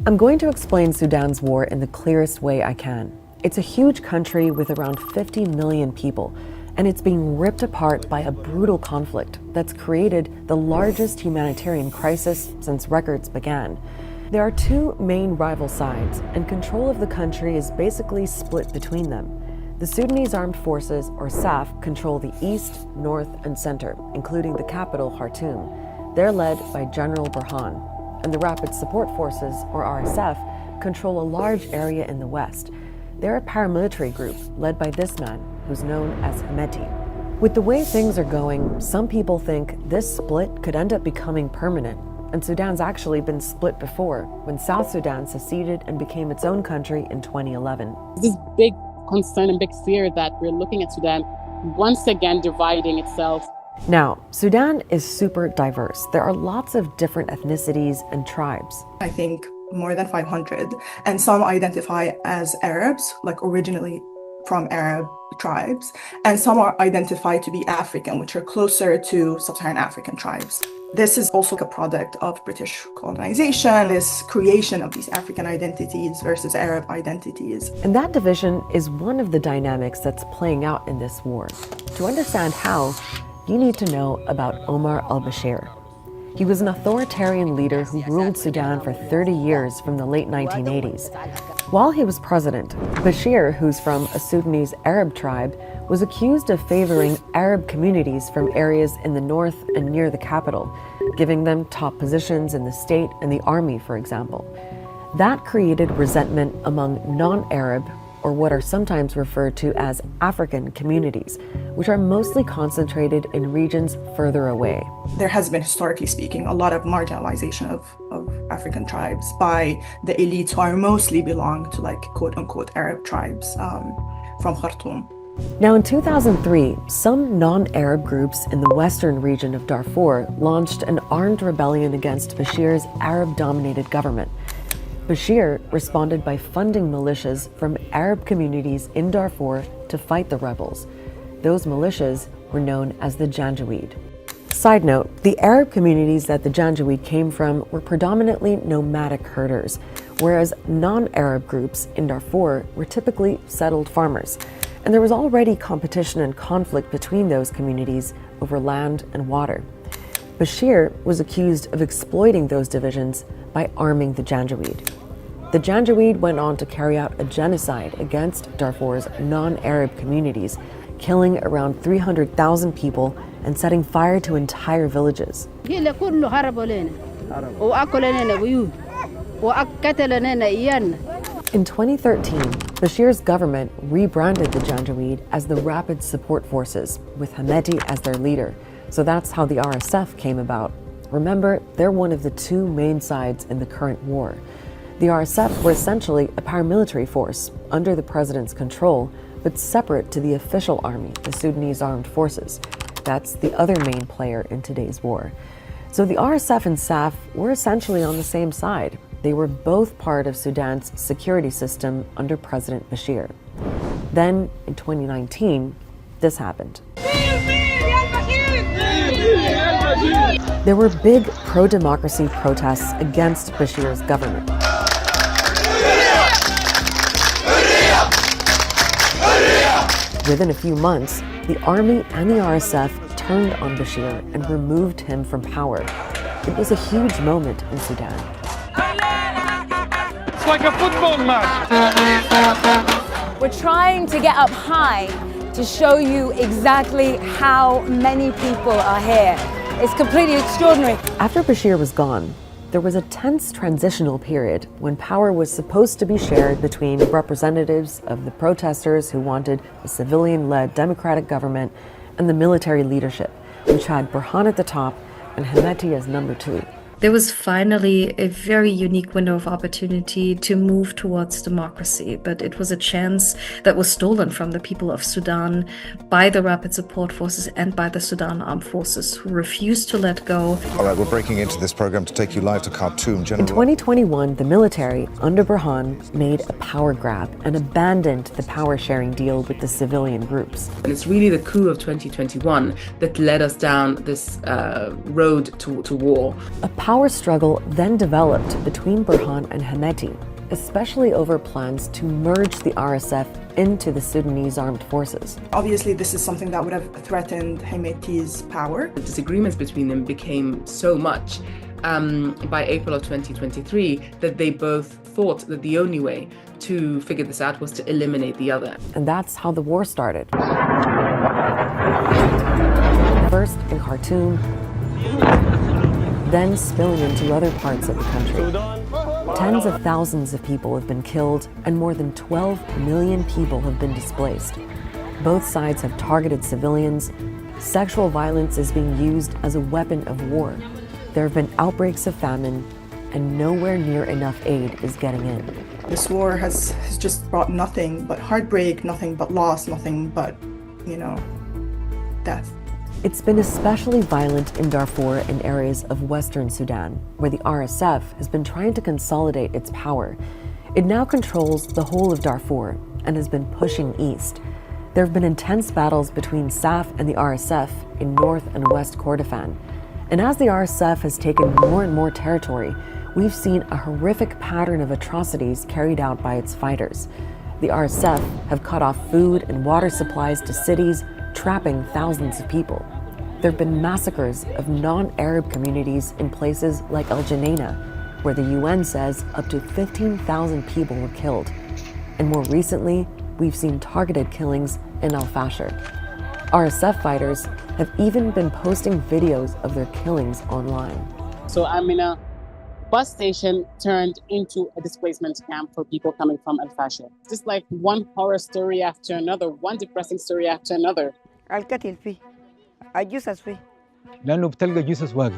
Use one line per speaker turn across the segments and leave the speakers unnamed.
I'm going to explain Sudan's war in the clearest way I can. It's a huge country with around 50 million people, and it's being ripped apart by a brutal conflict that's created the largest humanitarian crisis since records began. There are two main rival sides, and control of the country is basically split between them. The Sudanese Armed Forces, or SAF, control the east, north, and center, including the capital, Khartoum. They're led by General Burhan. And the Rapid Support Forces, or RSF, control a large area in the west. They're a paramilitary group led by this man, who's known as Hemeti. With the way things are going, some people think this split could end up becoming permanent. And Sudan's actually been split before, when South Sudan seceded and became its own country in 2011.
This big concern and big fear that we're looking at Sudan once again dividing itself.
Now, Sudan is super diverse. There are lots of different ethnicities and tribes.
I think more than 500, and some identify as Arabs, like originally from Arab tribes, and some are identified to be African, which are closer to sub-Saharan African tribes. This is also a product of British colonization, this creation of these African identities versus Arab identities.
And that division is one of the dynamics that's playing out in this war. To understand how, you need to know about Omar al-Bashir. He was an authoritarian leader who ruled Sudan for 30 years from the late 1980s. While he was president, Bashir, who's from a Sudanese Arab tribe, was accused of favoring Arab communities from areas in the north and near the capital, giving them top positions in the state and the army, for example. That created resentment among non-Arab, or what are sometimes referred to as African communities, which are mostly concentrated in regions further away.
There has been, historically speaking, a lot of marginalization of African tribes by the elites who are mostly belong to like quote-unquote Arab tribes from Khartoum.
Now in 2003, some non-Arab groups in the western region of Darfur launched an armed rebellion against Bashir's Arab-dominated government. Bashir responded by funding militias from Arab communities in Darfur to fight the rebels. Those militias were known as the Janjaweed. Side note, the Arab communities that the Janjaweed came from were predominantly nomadic herders, whereas non-Arab groups in Darfur were typically settled farmers. And there was already competition and conflict between those communities over land and water. Bashir was accused of exploiting those divisions by arming the Janjaweed. The Janjaweed went on to carry out a genocide against Darfur's non-Arab communities, killing around 300,000 people and setting fire to entire villages.
In 2013,
Bashir's government rebranded the Janjaweed as the Rapid Support Forces, with Hemeti as their leader. So that's how the RSF came about. Remember, they're one of the two main sides in the current war. The RSF were essentially a paramilitary force under the president's control, but separate to the official army, the Sudanese Armed Forces. That's the other main player in today's war. So the RSF and SAF were essentially on the same side. They were both part of Sudan's security system under President Bashir. Then, in 2019, this happened. There were big pro-democracy protests against Bashir's government. Within a few months, the army and the RSF turned on Bashir and removed him from power. It was a huge moment in Sudan.
It's like a football match.
We're trying to get up high to show you exactly how many people are here. It's completely extraordinary.
After Bashir was gone, there was a tense transitional period when power was supposed to be shared between representatives of the protesters who wanted a civilian-led democratic government and the military leadership, which had Burhan at the top and Hemeti as number two.
There was finally a very unique window of opportunity to move towards democracy, but it was a chance that was stolen from the people of Sudan by the Rapid Support Forces and by the Sudan Armed Forces, who refused to let go.
All right, we're breaking into this program to take you live to Khartoum.
In 2021, the military, under Burhan, made a power grab and abandoned the power-sharing deal with the civilian groups.
And it's really the coup of 2021 that led us down this road to war.
A power struggle then developed between Burhan and Hemeti, especially over plans to merge the RSF into the Sudanese armed forces.
Obviously, this is something that would have threatened Hemeti's power.
The disagreements between them became so much by April of 2023 that they both thought that the only way to figure this out was to eliminate the other.
And that's how the war started. First in Khartoum, then spilling into other parts of the country. Tens of thousands of people have been killed and more than 12 million people have been displaced. Both sides have targeted civilians. Sexual violence is being used as a weapon of war. There have been outbreaks of famine, and nowhere near enough aid is getting in.
This war has just brought nothing but heartbreak, nothing but loss, nothing but, death.
It's been especially violent in Darfur and areas of Western Sudan, where the RSF has been trying to consolidate its power. It now controls the whole of Darfur and has been pushing east. There have been intense battles between SAF and the RSF in North and West Kordofan. And as the RSF has taken more and more territory, we've seen a horrific pattern of atrocities carried out by its fighters. The RSF have cut off food and water supplies to cities, trapping thousands of people. There have been massacres of non-Arab communities in places like El Geneina, where the UN says up to 15,000 people were killed. And more recently, we've seen targeted killings in Al-Fashir. RSF fighters have even been posting videos of their killings online.
So I'm in a bus station turned into a displacement camp for people coming from Al-Fashir. Just like one horror story after another, one depressing story after another.
القتل فيه الجثث فيه
لانه بتلقى جثث واقع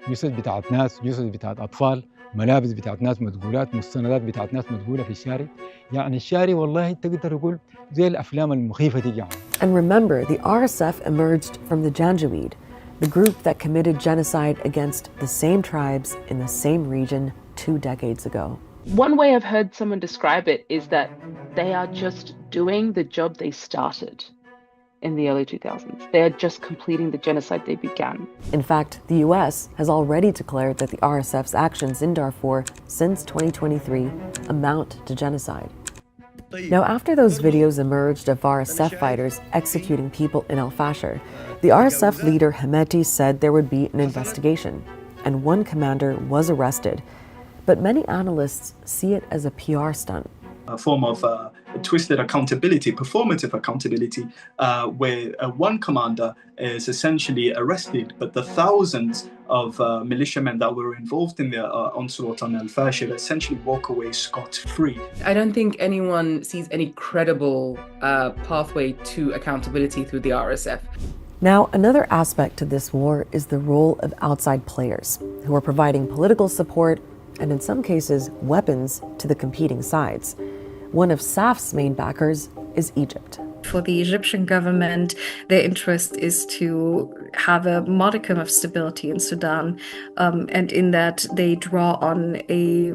جثث بتاعت ناس جثث بتاعت اطفال ملابس بتاعت ناس مدغولات مستندات بتاعت ناس مدغوله في الشارع يعني الشارع والله تقدر تقول زي الافلام المخيفه دي يعني.
And remember, the RSF emerged from the Janjaweed, the group that committed genocide against the same tribes in the same region 2 decades ago.
One way I've heard someone describe it is that they are just doing the job they started in the early 2000s. They are just completing the genocide they began.
In fact, the US has already declared that the RSF's actions in Darfur since 2023 amount to genocide. Now, after those videos emerged of RSF fighters executing people in Al-Fashir, the RSF leader Hemeti said there would be an investigation, and one commander was arrested. But many analysts see it as a PR stunt.
A form of twisted accountability, performative accountability, where one commander is essentially arrested, but the thousands of militiamen that were involved in the onslaught on Al-Fashir essentially walk away scot-free.
I don't think anyone sees any credible pathway to accountability through the RSF.
Now, another aspect to this war is the role of outside players who are providing political support and in some cases, weapons to the competing sides. One of SAF's main backers is Egypt.
For the Egyptian government, their interest is to have a modicum of stability in Sudan, and in that they draw on a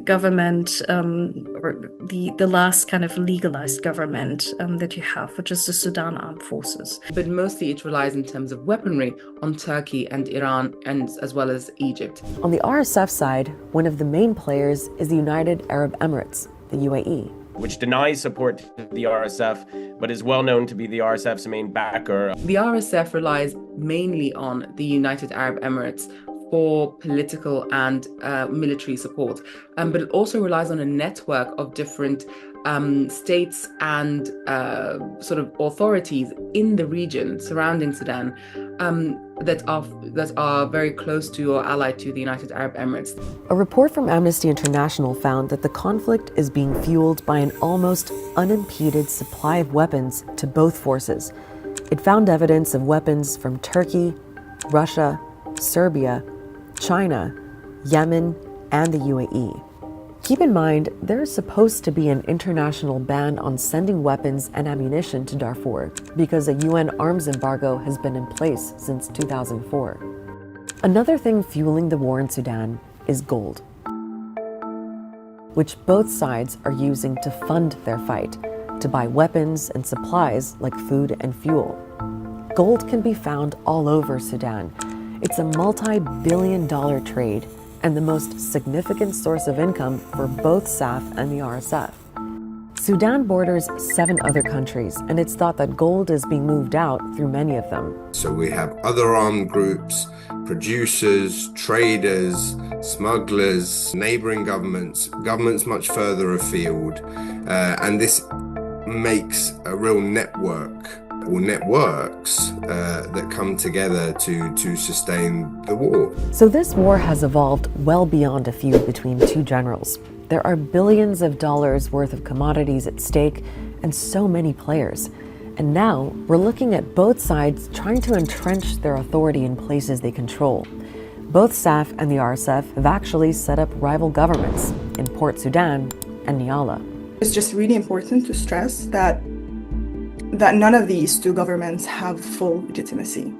government, the last kind of legalized government that you have, which is the Sudan Armed Forces.
But mostly it relies in terms of weaponry on Turkey and Iran, and as well as Egypt.
On the RSF side, one of the main players is the United Arab Emirates, the UAE,
which denies support to the RSF, but is well known to be the RSF's main backer.
The RSF relies mainly on the United Arab Emirates for political and military support, but it also relies on a network of different states and sort of authorities in the region surrounding Sudan that are very close to or allied to the United Arab Emirates.
A report from Amnesty International found that the conflict is being fueled by an almost unimpeded supply of weapons to both forces. It found evidence of weapons from Turkey, Russia, Serbia, China, Yemen, and the UAE. Keep in mind, there is supposed to be an international ban on sending weapons and ammunition to Darfur because a UN arms embargo has been in place since 2004. Another thing fueling the war in Sudan is gold, which both sides are using to fund their fight, to buy weapons and supplies like food and fuel. Gold can be found all over Sudan. It's a multi-billion-dollar trade and the most significant source of income for both SAF and the RSF. Sudan borders 7 other countries, and it's thought that gold is being moved out through many of them.
So we have other armed groups, producers, traders, smugglers, neighboring governments much further afield, and this makes a real network or networks that come together to sustain the war.
So this war has evolved well beyond a feud between 2 generals. There are billions of dollars worth of commodities at stake and so many players. And now we're looking at both sides trying to entrench their authority in places they control. Both SAF and the RSF have actually set up rival governments in Port Sudan and Niala.
It's just really important to stress that none of these 2 governments have full legitimacy.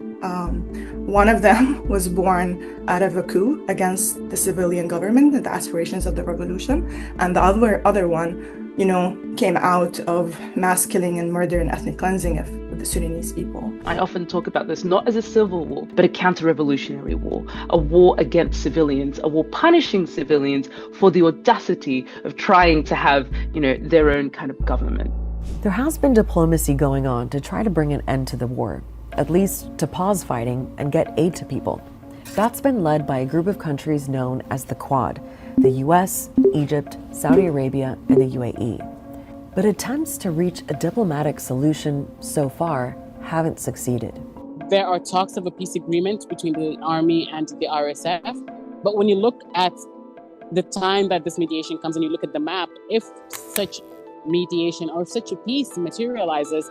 One of them was born out of a coup against the civilian government and the aspirations of the revolution, and the other one, came out of mass killing and murder and ethnic cleansing of the Sudanese people.
I often talk about this not as a civil war, but a counter-revolutionary war, a war against civilians, a war punishing civilians for the audacity of trying to have, their own kind of government.
There has been diplomacy going on to try to bring an end to the war, at least to pause fighting and get aid to people. That's been led by a group of countries known as the Quad, the US, Egypt, Saudi Arabia, and the UAE. But attempts to reach a diplomatic solution so far haven't succeeded.
There are talks of a peace agreement between the army and the RSF, but when you look at the time that this mediation comes and you look at the map, if such mediation or if such a peace materializes,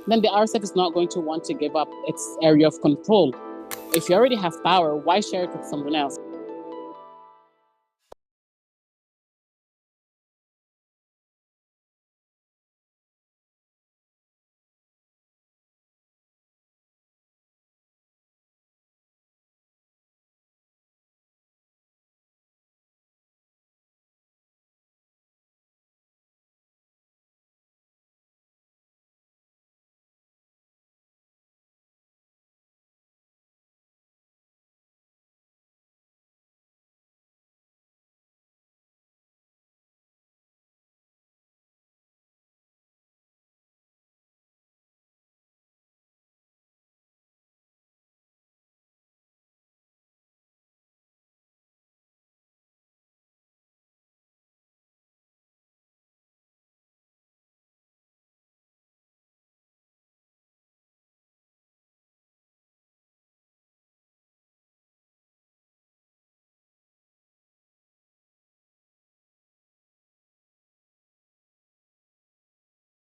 then the RSF is not going to want to give up its area of control. If you already have power, why share it with someone else?